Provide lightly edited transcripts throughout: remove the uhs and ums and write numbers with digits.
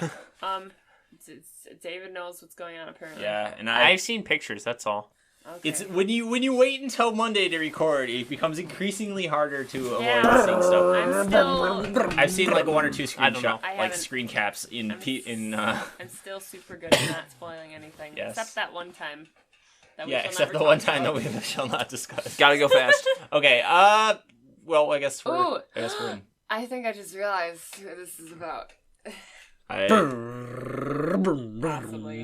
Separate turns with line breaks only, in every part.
Okay.
David knows what's going on apparently.
Yeah, and
I've seen pictures. That's all.
Okay.
It's when you wait until Monday to record, it becomes increasingly harder to avoid seeing stuff. I've seen like 1 or 2 screen caps in.
I'm still super good at not spoiling anything,
Yes.
except that one time.
Except the one time that we shall not discuss.
Gotta go fast.
Okay. Well, I guess we're in.
I think I just realized who this is about. Possibly.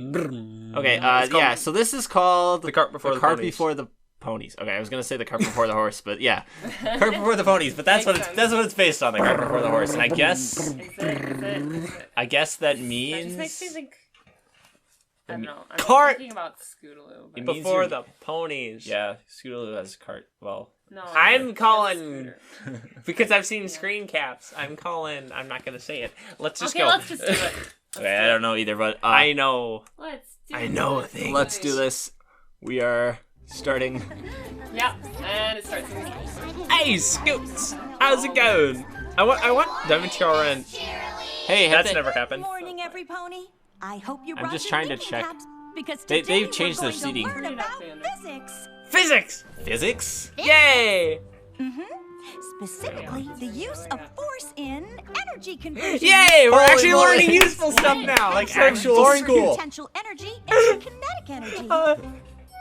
Okay, yeah, so this is called
The Cart Before
the Ponies. Okay, I was going to say The Cart Before the Horse, but yeah. Cart Before the Ponies, but that's what it's based on, The Cart Before the Horse. And I guess
Is it?
I guess that
That
means
just makes me think. I don't know. I'm
Cart
thinking about Scootaloo. But...
Before the Ponies.
Yeah, Scootaloo has cart. Well,
No.
I'm calling
Scooter.
because I've seen screen caps. I'm not gonna say it. Let's just go.
Let's just do it.
okay, I don't know either, but
I know.
Let's do
I know
it.
a thing. Let's do this. We are starting.
Yep, and it starts.
Hey, Scoots, how's it going? I want Diamond Tiara and.
Hey,
That's never happened.
Good morning, every pony. I hope you
I'm
brought
just
your
trying to
thinking
check.
caps, because
They've
today
changed
we're
their
going to
seating.
learn about physics.
Physics.
Physics?
Yay!
Specifically, the use of force in energy conversion.
Yay! We're
Holy
actually
moly.
learning useful stuff now, like actual
Actual
Storing
school.
potential energy into kinetic energy.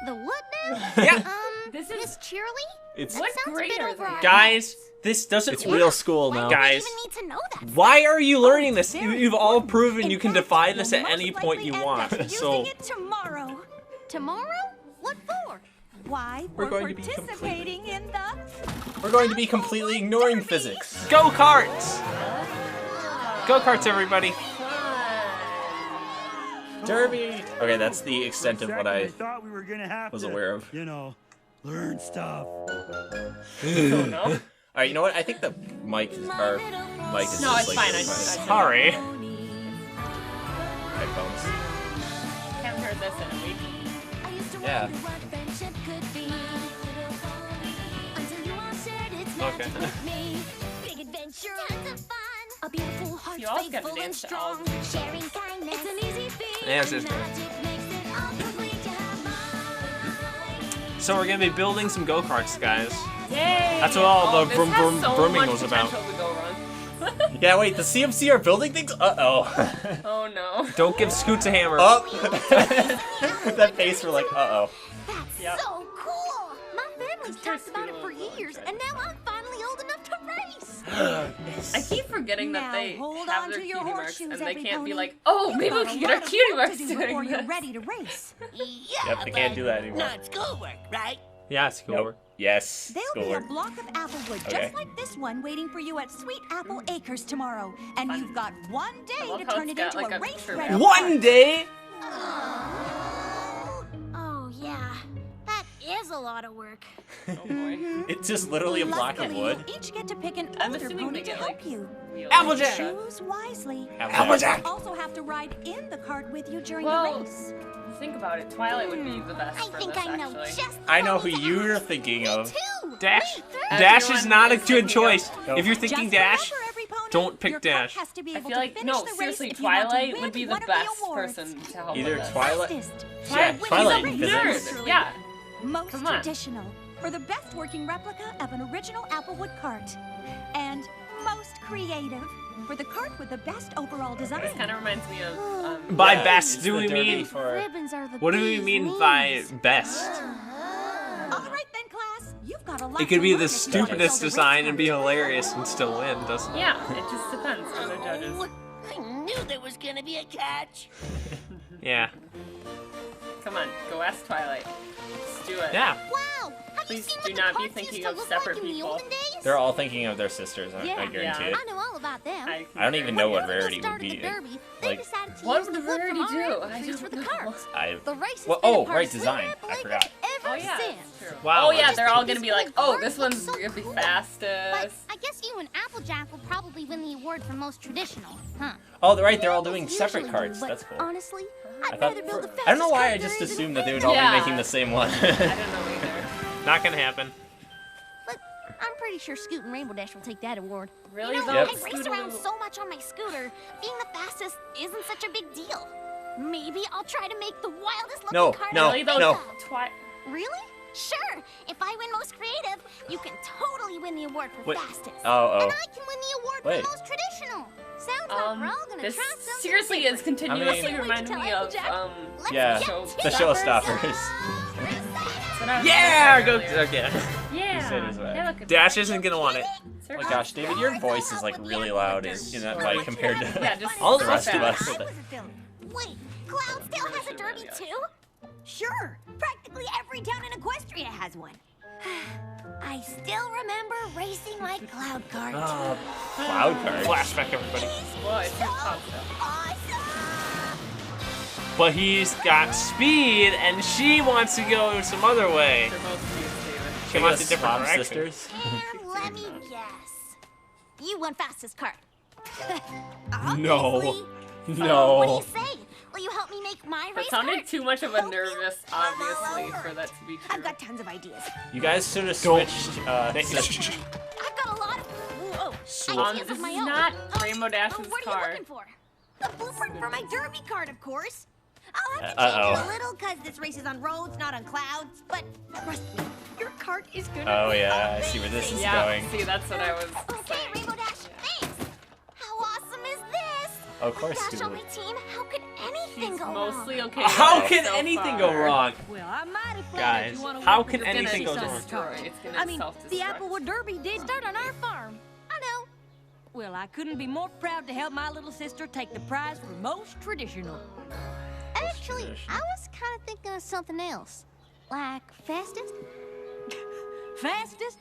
The what now?
Yeah,
This
Miss
is
Cheerily?
It's
what
Sounds a bit
grade are
over
they?
our
guys, this doesn't.
it's real school now.
Why do we
Guys.
even need to know that?
Why are you learning this?
Very
You've all
important.
proven you can
In fact,
defy this
you'll
at any
most
point you
likely
want.
end up
So
using it tomorrow.
Tomorrow? What for?
Why?
We're going to be
participating in the
We're going to be completely ignoring physics.
go karts! Go karts, everybody!
Derby. Okay, that's the extent of what I
thought we were gonna have
was
to,
aware of.
You know, learn stuff.
Oh, no.
All right, you know what? I think the mic is
No,
just
it's
like
fine.
Sorry.
headphones.
Haven't heard this in a week.
Yeah.
Okay.
You all got to dance to all of them.
Yeah, it's just So we're gonna be building some go karts, guys.
Yay!
That's what all the
this
vroom,
has
vroom,
so
vrooming
much
was about.
potential to go wrong.
Yeah, wait, the CMC are building things? Uh-oh.
Oh no.
Don't give Scoots a hammer.
Oh! That face for like, uh-oh.
Yep.
So cool! My family's
sure
talked about it for
Scootaloo
years, and now I'm finally old enough to race.
I keep forgetting that
Now,
they
hold
have
on
their
to your
cutie marks
horseshoes,
and they
every
can't be
pony.
like, oh, maybe we
Got a
can get our
lot of
cutie
work
marks
to do
doing
before you're
this.
ready to race.
Yeah,
Yep, they can't do that anymore.
Not schoolwork, right?
Yeah, it's cool.
Nope. Yes.
There'll
Schoolwork.
be a block of applewood
Okay.
just like this one waiting for you at Sweet Apple Acres tomorrow. And you've got one day
love
to
how
turn
it's
it
got,
into
like,
a
a
race
true
ready.
apple.
One day.
Oh, yeah. That is a lot of work.
Oh boy.
It's just literally a block of
Luckily,
wood.
you'll each get to pick an
I'm
older
assuming
pony
they
to
get,
help
like,
you.
wheels
Applejack.
and stuff.
Choose wisely.
Applejack.
You also have to ride in the cart with you during
Well,
the race.
think about it. Twilight would be the best
I
for
think
this,
I know
actually.
just
I know who
ponies
you're
ask.
thinking
Me
of.
too.
Dash.
Me too.
Dash is
Everyone
not a
is
good
thinking of-
choice.
No.
If you're
Just
thinking Dash,
remember, every pony,
don't pick
your
Dash.
cart has to be
I
able
feel
to
like,
finish
no,
the race
seriously,
if you want to
Twilight
win
would be the
one of
best
awards.
person to help
Either
with this.
Twilight.
Fastest,
Yeah,
He's a
Twilight and
race
physics.
Nerd. Yeah.
most
Come on.
traditional, for the best working replica of an original Applewood cart, and most creative, for the cart with the best overall design.
This kind of reminds me of.
By
Yeah,
best,
it's
do
the
we
derby
mean?
for...
Ribbons are the
What do we
bee's
mean
knees.
by best?
All right then, class, you've got a lot
It could
to
be
learn
the
if you want to
stupidest
build a
design
race
and be
cart.
hilarious and still win, doesn't it?
Yeah, it just depends on the judges.
Oh, I knew there was gonna be a catch.
Yeah.
Come on, go ask Twilight. Let's do it.
Yeah.
Wow! Have
Please
you seen
do
what the
not be
carts
thinking
used to
of
look
separate
like in the
people.
olden days?
They're all thinking of their sisters, I guarantee
Yeah.
it.
I know all about them.
I don't even know what Rarity would
started
be.
the derby, they
Like,
decided to
What
use
would
the wood
Rarity
from
do?
our
I
trees
don't
for the
know.
carts.
I...
The race has
Well,
been
oh,
a part
right,
of Sweet
design.
Apple
I
Acres
forgot.
ever
Oh yeah,
since.
that's true.
Wow.
Oh yeah,
Just
they're all
think
gonna
this
be like,
little
oh,
cart
this
looks
one's
so
gonna be
cool.
fastest.
But I guess you and Applejack will probably win the award for most traditional, huh?
Oh, they're right, they're all doing
Usually
separate
do,
carts.
but
That's cool.
Honestly,
I
I'd
thought
rather build the fastest
I don't know why I
cart
just
there is in
assumed that they would all
Yeah.
be making the same one.
I don't know either.
Not gonna happen.
I'm pretty sure Scoot and Rainbow Dash will take that award.
Really?
You know,
Yep.
I race around so much on my scooter. Being the fastest isn't such a big deal. Maybe I'll try to make the wildest looking
No,
car.
no,
Really,
ever.
though?
no.
Really? Sure. If I win most creative, you can totally win the award for
Wait.
fastest.
Oh.
And I can win the award
Wait.
for most traditional. Sounds like we're all gonna
This
try something
seriously is
different.
continuously
I mean-
reminding me of
Let's
Yeah,
get
the
to
showstoppers.
Yeah, go. Okay.
Yeah.
said his way.
Yeah, look at
Dash isn't gonna want it.
Oh my gosh, David, your voice is like really loud in that mic compared to
Yeah, just
all the
so
rest of
fast.
us.
I was a villain.
Wait, Cloudsdale has a derby too?
Sure, practically every town in Equestria has one. I still remember racing my cloud cart.
Cloud card.
Flashback, everybody.
Well, it's
So
your concept.
awesome!
But he's got speed, and she wants to go some other way.
They're both cute, David.
She wants a different
Swap
direction.
sisters.
And let me guess. You won fastest cart.
No.
Obviously. What do
No.
you say? Will you help me make my
That
race
sounded
cart?
too much of a
Hope you
nervous,
come all
obviously,
over.
for that to be true.
I've got tons of ideas.
You guys should have
Don't.
switched.
I've got a lot of ideas
this
of my
is
own.
not Rainbow Dash's
What are you
car.
looking for?
The blueprint for my derby cart, of course. I'll have to
Uh-oh.
change it a little because this race is on roads, not on clouds. But trust me, your cart is gonna
Oh
be
yeah, I see where this is
Yeah,
going.
see, that's what I was
Okay,
saying.
Rainbow Dash, thanks. How awesome is this?
Of course
Dash
you
on my
would.
team. How could anything
She's
go
mostly
wrong?
okay.
How
with
can
so
anything
far.
go wrong?
Well, I'm mighty glad
Guys,
that you want to
how
work with
can
your
anything
fancy
go wrong?
self-destruct.
Destroy. It's gonna
I mean,
self-destruct.
the Applewood Derby did start on our farm.
I know.
Well, I couldn't be more proud to help my little sister take the prize for most traditional.
Actually, I was kind of thinking of something else. Like fastest?
Fastest?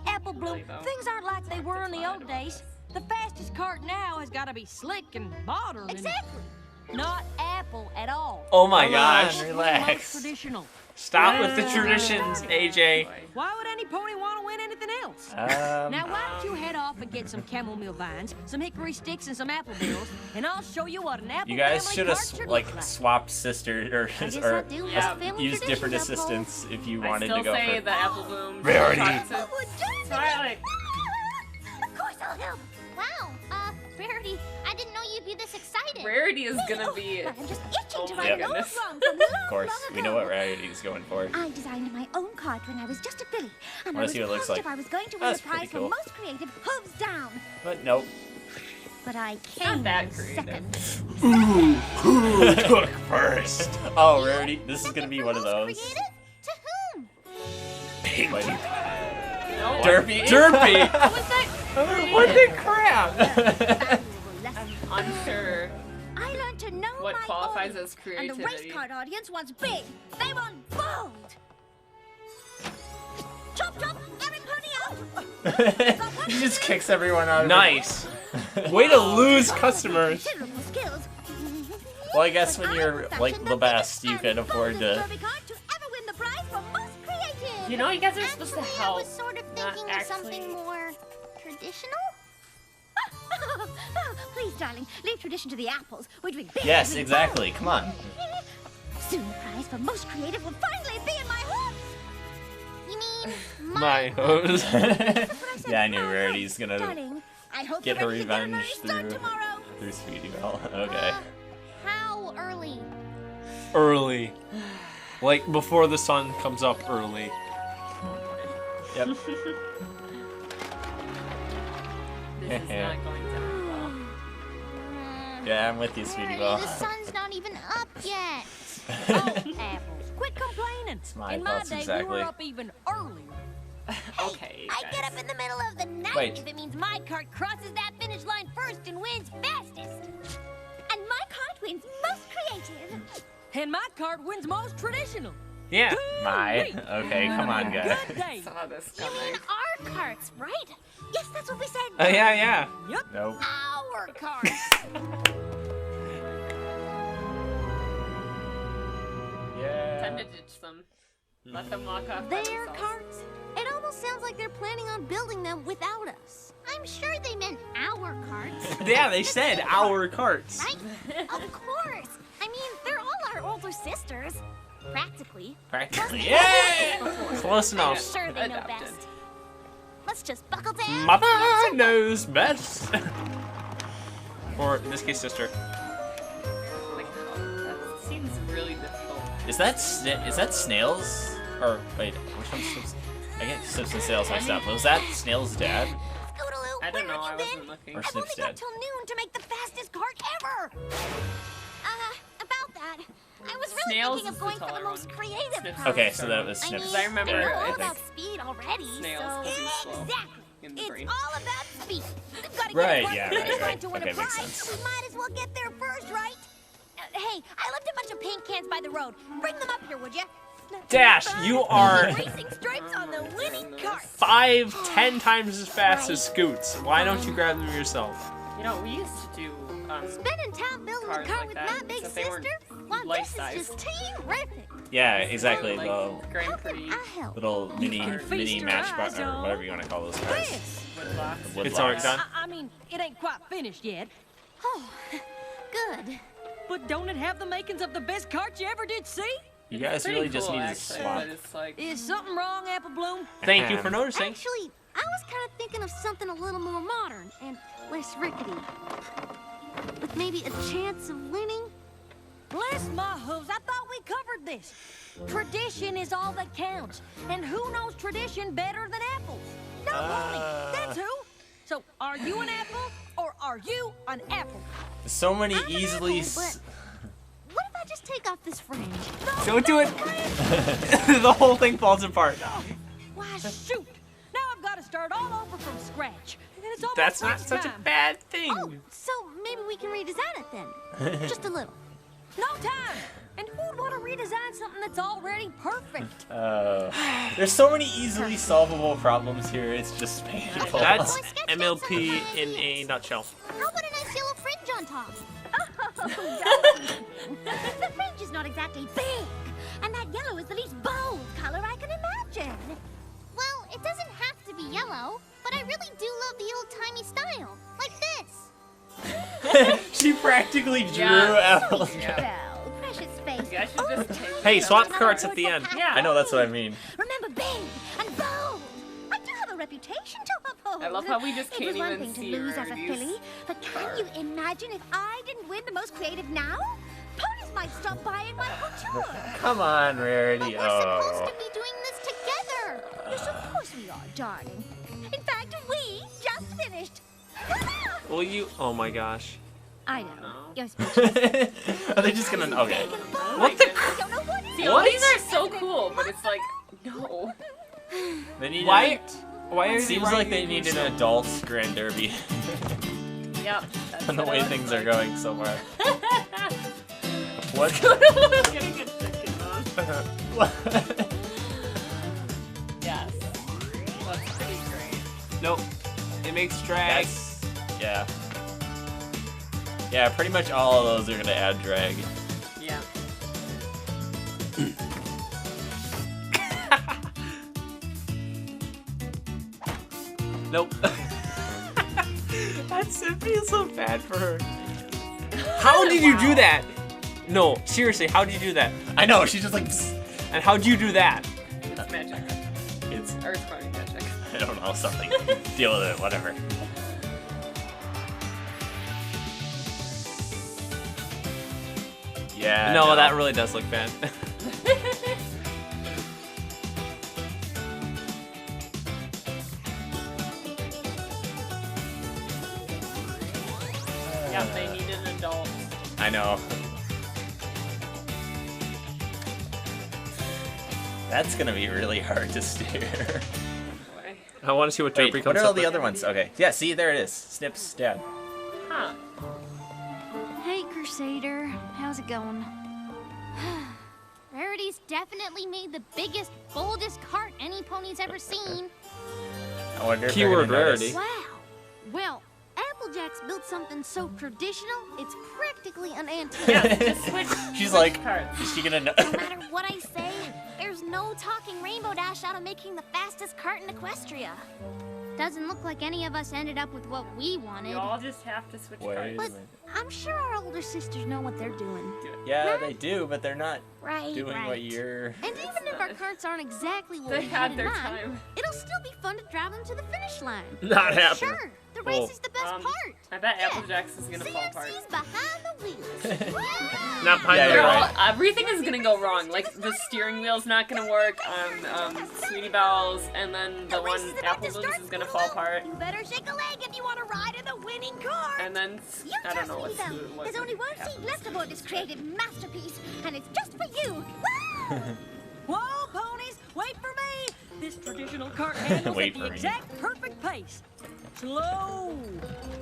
Apple Bloom,
Really, though.
things aren't like they were in the old days. The fastest cart now has got to be slick and modern.
Exactly.
And not Apple at all.
Oh my
Come
gosh.
on,
Most
relax.
traditional.
Stop with the traditions, AJ.
Why would any pony want to win anything else? Now, why don't you head off and get some chamomile vines, some hickory sticks, and some apple bills, and I'll show you what an apple
You guys
family
should
cart
have
should
like
look like.
swapped sisters or
guess I
or
do
have
just
family
use different
traditions, Apple.
assistants if you
I
wanted
still
to go
say
for.
the Apple Bloom. should
Rarity.
talk to
Applewood Derby.
Twilight.
Of course I'll help. Wow, Rarity, I didn't know you'd be this excited.
Rarity is gonna be.
I'm just itching
Oh
to
my
ride
goodness.
those wrong from long,
Of course,
long
we
ago.
know what Rarity is going for.
I designed my own cart when I was just a filly, and I
Wanna
was
see what it looks
positive
like.
I was going to win
That's
the prize
pretty
for
cool.
most creative hooves down.
But nope.
But I
Not
came
that
in
creative.
second.
Who took first?
Oh, Rarity, this is
Second
gonna be
for
one of
most
those.
creative? To whom?
Wait.
No.
Derpy.
Derpy.
What's that?
What the crap?
Valuable lesson.
Unsure
I learned to know
what
my
qualifies
audience,
as
and the race
creativity.
cart audience wants big. They want bold. Chop, chop, every pony out.
He just kicks everyone out of
Nice. Way to lose customers.
Considerable skills.
Well, I guess when
But
you're
I'm
like
such
the
an
best, you
and
can afford
boldest
to.
derby cart to ever win the prize for most creative.
You know, you guys are supposed to
Actually,
help.
I was sort of
not
thinking of
actually.
something more traditional. Please, darling, leave tradition to the apples. We're doing big.
Yes,
we're doing
exactly. Come on.
bold. Soon the prize for most creative will finally be in my hooves. You mean
My hose.
That's what I said.
Yeah, I knew
Oh, no.
Rarity's gonna
Darling, I hope
get
you're
her
ready to get
revenge
an early start tomorrow.
through Sweetie Belle. Okay.
How early?
Early. Like before the sun comes up early.
Yep.
This is not going to end well.
Yeah, I'm with you, Sweetie Belle.
The sun's not even up yet.
Oh, apples, quit complaining.
my
In my
thoughts
day, we
exactly.
were up even earlier.
Okay.
I
guys.
get up in the middle of the night
Wait.
if it means my cart crosses that finish line first and wins fastest. And my cart wins most creative.
And my cart wins most traditional.
Yeah.
My. Okay, come on, guys.
Good day.
Saw this
You
coming.
mean our carts, right? Yes, that's what we said.
Oh yeah.
Yep.
Nope.
Our carts.
Time
Yeah.
to ditch them. Let them walk off. by
Their
themselves.
carts? It almost sounds like they're planning on building them without us. I'm sure they meant our carts,
Yeah, they said our carts.
right? Of course. I mean, they're all our older sisters. Practically.
Practically.
Yeah. Close
I'm
enough.
sure they know
Adopted.
best. let's just buckle down.
Mother knows best. Or in this case, sister.
Like, that seems really difficult.
Is that Snails? Or wait, which one's Snips? I get Snips and Snails mixed up. Was that Snail's dad?
Scootaloo,
I don't
where
know, I
have you
wasn't
been?
looking.
Or
I've only
Snip's
got
dad?
till noon to make the fastest cart ever. About that, I was really
Snails
thinking of
is the
going for the
taller
most
one.
creative
Snips.
cart.
Okay, so that was
I
Snips.
mean,
I remember
I know
it,
all
I
about
think.
speed already,
Snails
so...
can be slow.
Exactly.
In the
It's
brain.
all about speed. We've got to
Right,
get
yeah,
to
right, right.
to win
Okay,
a
makes
prize,
sense.
so we might as well get there first, right? Hey, I left a bunch of paint cans by the road. Bring them up here, would you?
Dash, you are
Racing stripes on the winning cart.
5-10 times as fast as Scoots. Why don't you grab them yourself?
You know, we used to do
Spending time building
cars
a car
like
with
that,
my big
except they weren't
sister? Well, this
life-size.
is just terrific.
Yeah, exactly.
like
The
Grand
How can
Prix
I help?
little mini
feast your
matchbox
eyes
or
on
whatever you want to call those cars.
This.
woodblocks.
Wood
It's already
blocks.
done.
I mean, it ain't quite finished yet,
Oh, good.
but don't it have the makings of the best cart you ever did see?
You guys
Pretty
really just
cool,
need to
actually,
swap.
but it's like
Is something wrong, Apple Bloom?
Thank you for noticing.
Actually, I was kind of thinking of something a little more modern and less rickety. With maybe a chance of winning.
Bless my hooves, I thought we covered this. Tradition is all that counts. And who knows tradition better than apples? No, Pony, that's who. So, are you an apple or are you an apple?
So many
I'm an
easily.
apple, but what if I just take off this fringe?
No,
Don't do
no,
it.
friend.
The whole thing falls apart.
Why, shoot. Now I've got to start all over from scratch. And it's almost
That's not
next
such a
time.
bad thing.
Oh, so maybe we can redesign it then. Just a little.
No time. And who'd want to redesign something that's already perfect?
There's so many easily solvable problems here. It's just painful.
That's
Oh, I sketched out
MLP
some of my
in a
ideas.
nutshell.
How about a nice yellow fringe on top? The fringe is not exactly big, and that yellow is the least bold color I can imagine. Well, it doesn't have to be yellow, but I really do love the old-timey style, like this.
She practically drew
Yeah.
out.
Yeah.
Well, precious face.
You guys should just take
Hey, swap
Another
carts at
word
the
for
end.
power.
Yeah.
I know, that's what I mean.
Remember, big and bold. I do have a reputation to uphold.
I love how we just
It
can't
was one
even
thing to
see
lose as a
rarities.
filly, but can you imagine if I didn't win the most creative now? Ponies might stop buying my couture.
Come on,
But
Rarity.
we're supposed
Oh.
to be doing this together. Yes, of course we are, darling. In fact, we just finished.
Will you? Oh my gosh.
I know. You're speechless.
Are they just gonna? Okay.
What the?
I don't know what it
See,
is.
all these are so cool, but it's like, no.
They need.
Why? Why are
It
you
seems like
writing
they
it
need an
yourself?
adult Grand Derby.
Yep. That's
And the
what
way
it
things
looks
are going so far. What?
like. Getting a chicken on.
What?
Yes. That's pretty great.
Nope. It makes drag.
That's, yeah. Yeah, pretty much all of those are gonna add drag.
Yeah.
Nope. That's it feels so bad for her. How did you do that? No, seriously, how did you do that?
I know, she's just like, psst.
And how did you do that?
It's magic.
It's,
Or it's probably magic.
I don't know, something. Deal with it, whatever. Yeah.
No, that really does look bad.
Yeah, they need an adult.
I know. That's gonna be really hard to steer.
Boy.
I want to see what
Wait,
Derpy
what
comes
are all
up
the
with.
other ones? Okay. Yeah, see, there it is. Snip's dad.
Huh.
Hey, Crusader. How's it going? Rarity's definitely made the biggest, boldest cart any pony's ever seen.
I wonder if
Keyword
they're gonna notice.
rarity.
Wow. Well, Applejack's built something so traditional, it's practically an antique.
Yeah, just switch.
She's
switch
like,
cards.
is she gonna know?
No matter what I say, there's no talking Rainbow Dash out of making the fastest cart in Equestria. Doesn't look like any of us ended up with what we wanted.
You all just have to switch
Wait a
cards.
But I'm sure our older sisters know what they're doing.
Yeah, they do, but they're not
Right,
doing
right.
what you're.
And even if our carts aren't exactly what
They
we
had
in
their
mind,
time.
it'll still be fun to drive them to the finish line.
Not happening.
Sure, the race is the best part.
I bet Applejack's is gonna fall apart.
CMC's behind the wheels.
Not behind
Yeah,
the
you're
wheel.
right.
Everything is gonna go wrong. Like the steering wheel's not gonna work on Sweetie Belle's, and then the one Apple's is gonna fall apart.
You better shake a leg if you want to ride in the winning car.
And then I don't know what Scooter was.
There's only one seat left aboard this creative masterpiece, and it's just for you. Woo!
Whoa, ponies, wait for me! This traditional cart handles
Wait
at
for
the
me.
exact perfect pace. Slow.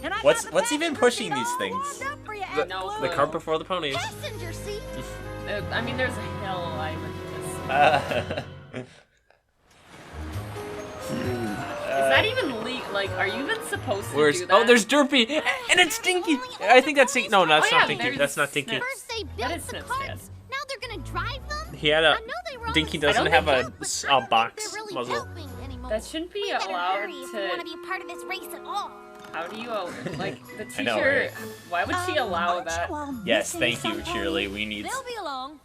And I got
What's
the
even
passenger
pushing
seat
these
all
things?
warmed up for you,
The,
Apple.
the cart before the ponies.
Passenger seat.
I mean, there's a hill. I would just. Is that even legal? Like, are you even supposed to
Where's
do that?
oh, there's Derpy and it's Dinky. I think that's Dinky. No, that's
Oh,
not
yeah,
Dinky.
there's
That's not Dinky.
Snip.
First they
That
built
is
the
Snip's
carts, now they're gonna drive them.
He had
I
a
know they were
Dinky
always
doesn't
don't
have
think
a,
but
s-
I
a
don't
box
think they're really
muzzle.
helping anymore.
That shouldn't be
We better
allowed
hurry if we want to
to.
be a part of this race at all.
How do you like the teacher?
I know, right?
Why would she allow
aren't
that?
you all
Yes,
missing
thank you,
some
Shirley.
ponies?
We need.
They'll be along.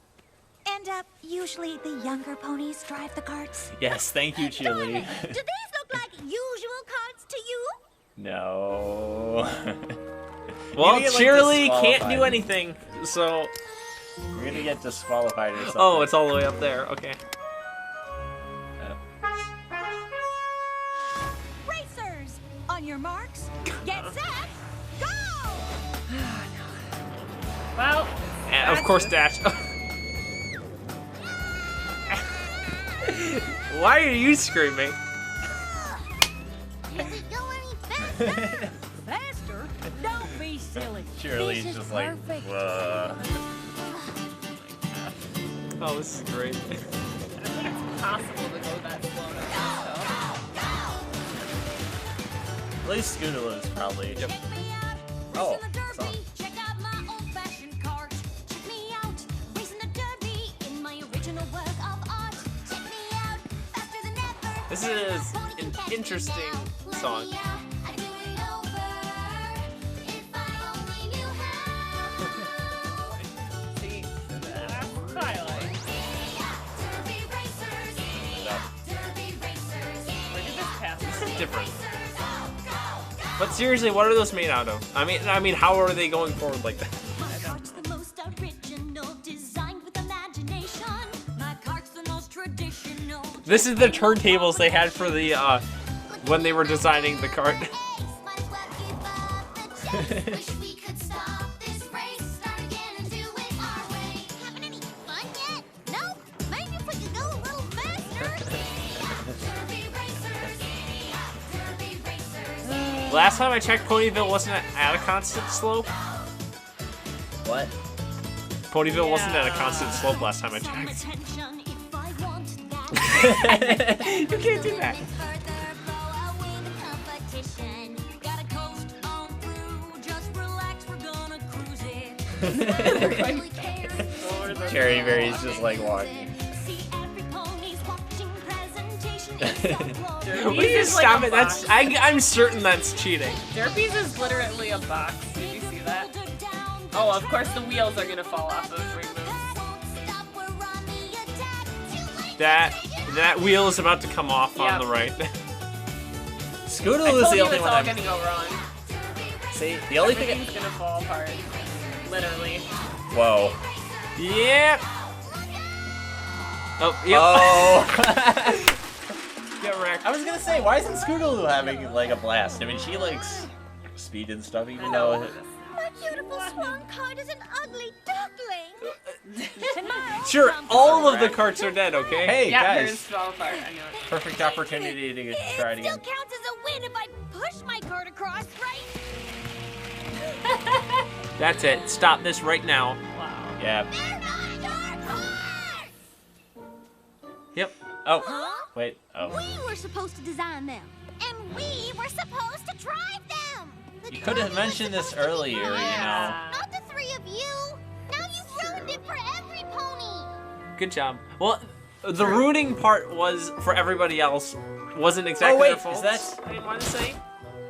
And usually the younger ponies drive the carts.
Yes, thank you, Chili.
Do these look like usual carts to you?
No.
Well,
You get, like,
Shirley can't do
disqualified.
anything, so.
You're gonna get disqualified or something.
Oh, it's all the way up there. Okay.
Racers, on your marks, get set, go!
Well,
And of course, Dash. Why are you screaming?
Can we go any faster?
Faster? Don't be silly.
Shirley's
This is
just like,
perfect.
Oh, this is great.
I don't think it's possible to go that slow.
At least Scootaloo is probably.
Check me out,
Oh,
racing the
song.
derby. Check out my old-fashioned cart.
Check me out, racing the derby in my original work of art. Check me out, faster than ever.
This is an interesting song.
I'd do it over if I only knew how.
See, that's Twilight.
Derby racers, derby racers.
Where did this pass?
This is different. But seriously, what are those made out of? I mean, how are they going forward like that?
My cart's the most original, designed with imagination.
My cart's the most traditional.
This is the turntables they had for the when they were designing the cart.
Might as well give up the chase. Wish we could stop this race, start again and do it our way. Having any fun yet? Nope. Maybe if we could go a little faster. Derby racers, derby racers.
Last time I checked, Ponyville wasn't at a constant slope.
What?
Ponyville wasn't at a constant slope last time I
Some
checked.
attention if I want that.
You can't do that.
Further, blow away the competition.
Gotta coast on through. Just relax, we're gonna cruise it.
Really cares.
Cherry Berry's just like walking.
See every pony's watching presentation. It's so glorious.
Will you
is like
stop
a
it? That's I'm certain that's cheating.
Derpy's is literally a box. Did you see that? Oh, of course the wheels are gonna fall off of we move.
That wheel is about to come off on
Yep.
the right.
I
Scootaloo is
told
the
you
only
it's
one
all
I'm.
gonna go wrong.
See, the only thing.
Everything's gonna fall apart. Literally.
Whoa.
Yep. Oh, yep.
Oh.
Get wrecked.
I was gonna say, why isn't Scootaloo having like a blast? I mean, she likes speed and stuff, even though.
My beautiful swan cart is an ugly duckling.
Sure, all of the carts are dead, okay?
Hey
Yeah,
guys,
hers fell apart. I know it.
perfect opportunity to try it
Still
again.
counts as a win if I push my cart across, right?
That's it. Stop this right now.
Wow.
Yeah.
They're not your cars!
Yep.
Oh,
Huh?
wait. Oh.
We were supposed to design them, and we were supposed to drive them. The
You could have
driver was
mentioned this
supposed to be
earlier, you know.
Yeah.
Not the three of you. Now you've ruined it for every pony.
Good job. Well, the rooting part was for everybody else. Wasn't exactly
wait,
their fault.
is that-
I didn't want to say.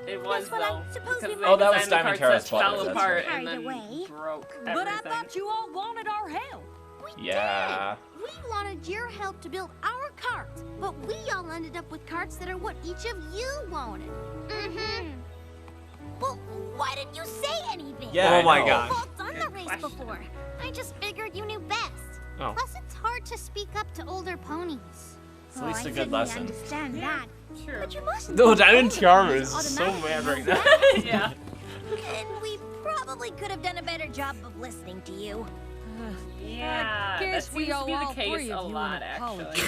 It was
That's what I
though.
suppose
Because
we
they
Oh, that was
designed the
Diamond
carts
Tara's
that
fault,
fell
that's
apart
right.
and then
Carried away.
broke
But I
everything.
thought you all wanted our help.
We
Yeah.
did. We wanted your help to build our cart. But we all ended up with carts that are what each of you wanted. Mm-hmm. Well, why didn't you say anything?
Yeah,
oh my
I know.
god.
We've all done the race before. I just figured you knew best.
Oh.
Plus, it's hard to speak up to older ponies.
It's at least
I
a good
certainly
lesson.
understand that.
Sure.
But you mustn't.
No,
think
Diamond
older
Tiara
ponies
is so
automatically
mad right
know
now.
that.
Yeah.
And we probably could have done a better job of listening to you.
Yeah. That
Guess we
seems to
owe
be the
all
case
three
a
of you
lot,
an
actually.
apology.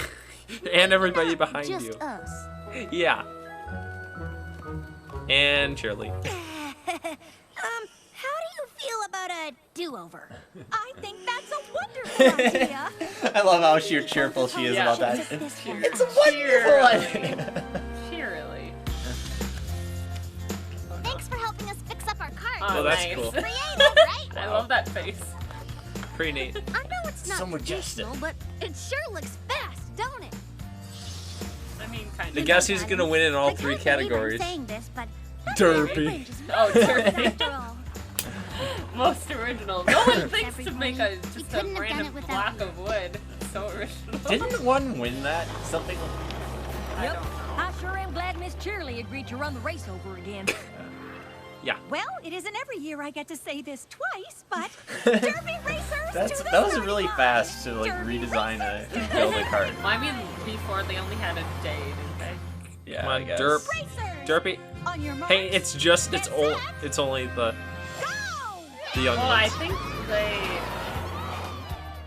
And everybody behind
Just
you.
us.
Yeah. And Shirley.
How do you feel about a do-over? I think that's a wonderful idea.
I love how cheerful she is
Yeah.
about that.
This one.
It's a wonderful idea.
Cheerily.
Thanks for helping us fix up our cart.
Oh,
Well, that's
nice.
cool.
Creative, right?
I love that face.
Pretty neat.
I know it's not
So majestic.
traditional, but it sure looks fast, don't it?
I mean, kind
The
of.
guess who's gonna win in all
I
three
can't believe I'm
categories.
saying this, but
Derpy.
Oh, Derpy.
After all.
Most original. No one thinks to
Everyone.
make a
We
just a
couldn't have done
random
it without
block
you.
of wood. It's so original.
Didn't one win that? Something.
I
Yep.
don't know.
I sure am glad Miss Shirley agreed to run the race over again.
Well, it isn't every year I get to say this twice, but Derby Racers to the
That was
starting
really
line.
fast to like
Derby
redesign
Racers.
and build a cart.
Well, I mean, before they only had a day, didn't they?
Yeah,
Come
I
on,
guess.
Derp.
Racers.
Derpy.
On your marks.
Hey, it's only the
Go!
young
Well, I
ones.
think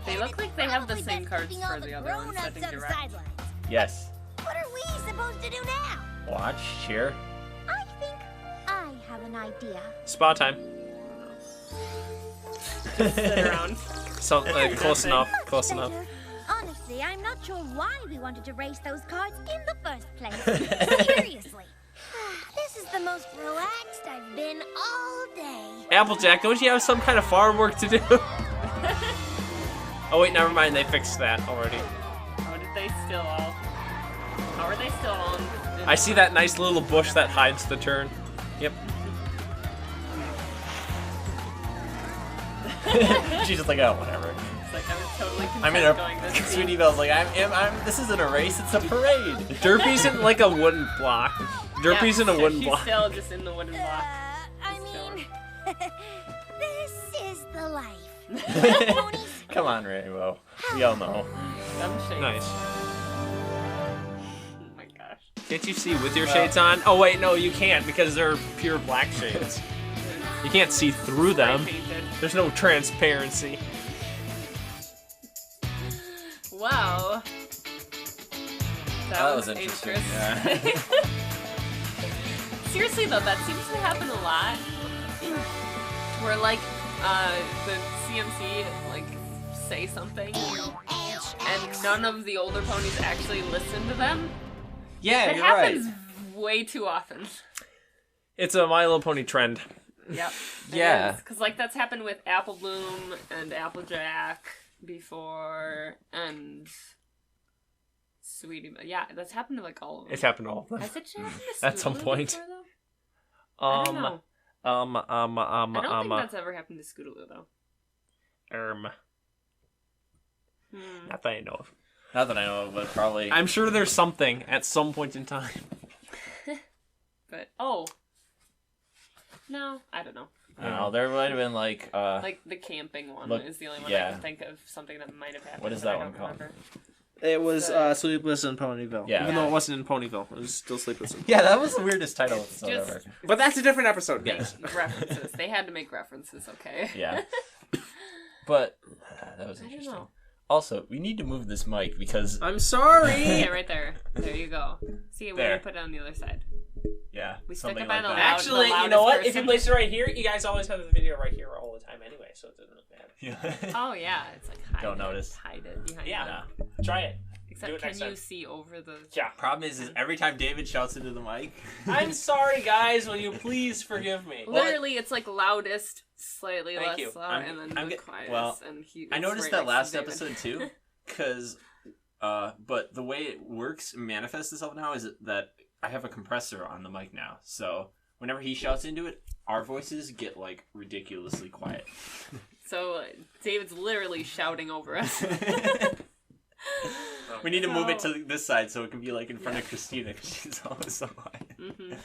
they look like they have the
Probably
same
best
cards
keeping all
for the other ones. I
grown-ups
think
on
you're
the
right.
sidelines.
Yes.
What are we supposed to do now?
Watch, cheer.
I think I have an idea.
Spa time.
Sit around.
So close enough. Close enough.
Better. Honestly, I'm not sure why we wanted to race those cards in the first place. Seriously. This is the most relaxed I've been all day.
Applejack, don't you have some kind of farm work to do? Oh wait, never mind. They fixed that already.
How did they still all? How are they still on?
I see that nice little bush that hides the turn. Yep.
She's just like, oh, whatever.
It's like I'm totally content
I'm in a.
going this
Sweetie
speed.
Belle's like, this isn't a race, it's a parade.
Derpy's in like a wooden block. Derpy's in a wooden
she's
block.
still just in the wooden block.
I mean, this is the life.
Come on, Rainbow. We all know.
Dumb shades.
Nice.
Oh my gosh.
Can't you see with your shades on? Oh wait, no, you can't because they're pure black shades. You can't see through them.
Spray painted.
There's no transparency.
Wow.
That was interesting.
interesting.
Yeah.
Seriously though, that seems to happen a lot. Where like the CMC like say something and none of the older ponies actually listen to them.
Yeah,
It
you're right.
happens way too often.
It's a My Little Pony trend.
Yep.
Yeah.
Because like that's happened with Apple Bloom and Applejack before, and Sweetie. Yeah, that's happened to like all of them.
It's happened to all of them.
Has it happened to
At some
Scootaloo
point.
before, though? I don't know. I don't think that's ever happened to Scootaloo though.
Not that I know of.
Not that I know of, but probably.
I'm sure there's something at some point in time.
But no, I don't know.
I don't know. There might have been like.
Like the camping one
Look,
is the only one
yeah.
I can think of. Something that might have happened.
What is
but I
that one
don't
called?
remember.
It was
So-
Sleepless in Ponyville.
Yeah.
Even though it wasn't in Ponyville. It was still Sleepless in
Yeah, that was the weirdest title episode
Just-
ever.
But that's a different episode, guys.
References. They had to make references. Okay.
Yeah. But that was
I don't
interesting.
know.
Also, we need to move this mic because
I'm sorry.
Yeah, right there. There you go. See, we
There.
need to put it on the other side.
yeah,
We stuck
something
it by
like
the
that.
loud-
Actually,
the
you know what?
loudest
If you
person.
place it right here, you guys always have the video right here all the time anyway, so it doesn't matter.
Yeah.
Oh yeah, it's like hide
Don't
it,
notice.
Hide it behind.
Yeah.
the-
Try it.
Except
Do it
can
next
you
time.
see over the?
Yeah.
Problem is every time David shouts into the mic.
I'm sorry, guys. Will you please forgive me?
Literally, it's like loudest, slightly
Thank
less
you.
loud, and then
I'm
the
get-
quietest.
well,
and he,
I
it's
noticed
right
that
next
last
to David.
episode too, because, but the way it works, manifests itself now is that I have a compressor on the mic now, so whenever he shouts into it, our voices get like ridiculously quiet.
So David's literally shouting over us.
We need to move it to this side so it can be like in front of Christina because she's always so high.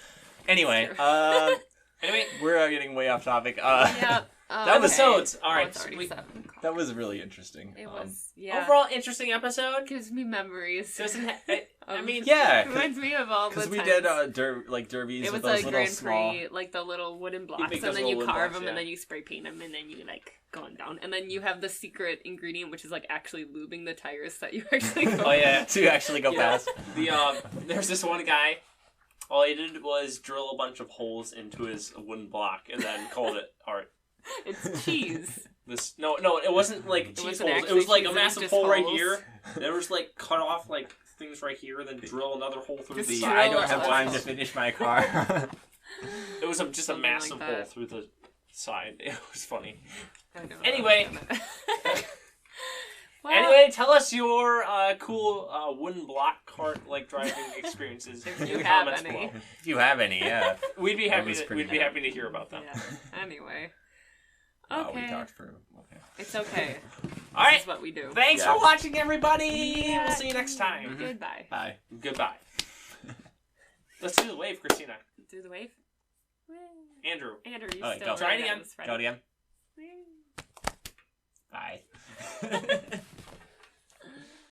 Anyway,
we're getting way off topic.
Yeah.
episodes. All right,
it's already 7 o'clock.
That was really interesting.
It was. Yeah.
overall interesting episode.
Gives me memories.
Doesn't I mean,
Yeah,
Reminds me of all the
because we
times.
did derbies
It
with
was
those
a
little
Grand
small.
Prix, like the little wooden blocks,
make
and
those
then
little
you
wooden
carve
blocks,
them, and
yeah.
then you spray paint them, and then you like going down, and then you have the secret ingredient, which is like actually lubing the tires that you actually go.
Oh yeah.
To actually go past.
There's this one guy. All he did was drill a bunch of holes into his wooden block and then called it art.
It's cheese.
No, it wasn't like cheese
wasn't
holes. It
actually
was like
cheese,
a
it was
massive
just
hole right
holes.
here. There was like cut off like things right here, then drill another hole through
Just
the.
drill
I don't have
holes.
time to finish my car.
It was just a
Something
massive
like
hole
that.
through the side. It was funny.
I know.
Anyway.
Well,
Anyway, tell us your cool wooden block cart like driving experiences in
you
the
have
comments
any.
below.
If you have any, yeah.
We'd be
That
happy.
was
To,
pretty
we'd be
neat.
happy to hear about them.
Yeah. Anyway.
We
Okay.
talked for. Okay.
It's okay.
All
This
right.
is what we do.
Thanks
Yeah.
for watching, everybody. We'll see you next time.
Goodbye.
Bye.
Goodbye. Let's do the wave, Christina.
Do the wave.
Andrew.
Andrew, you
All right,
still
go.
Try it
right
again.
now. It's ready.
Go again. Bye.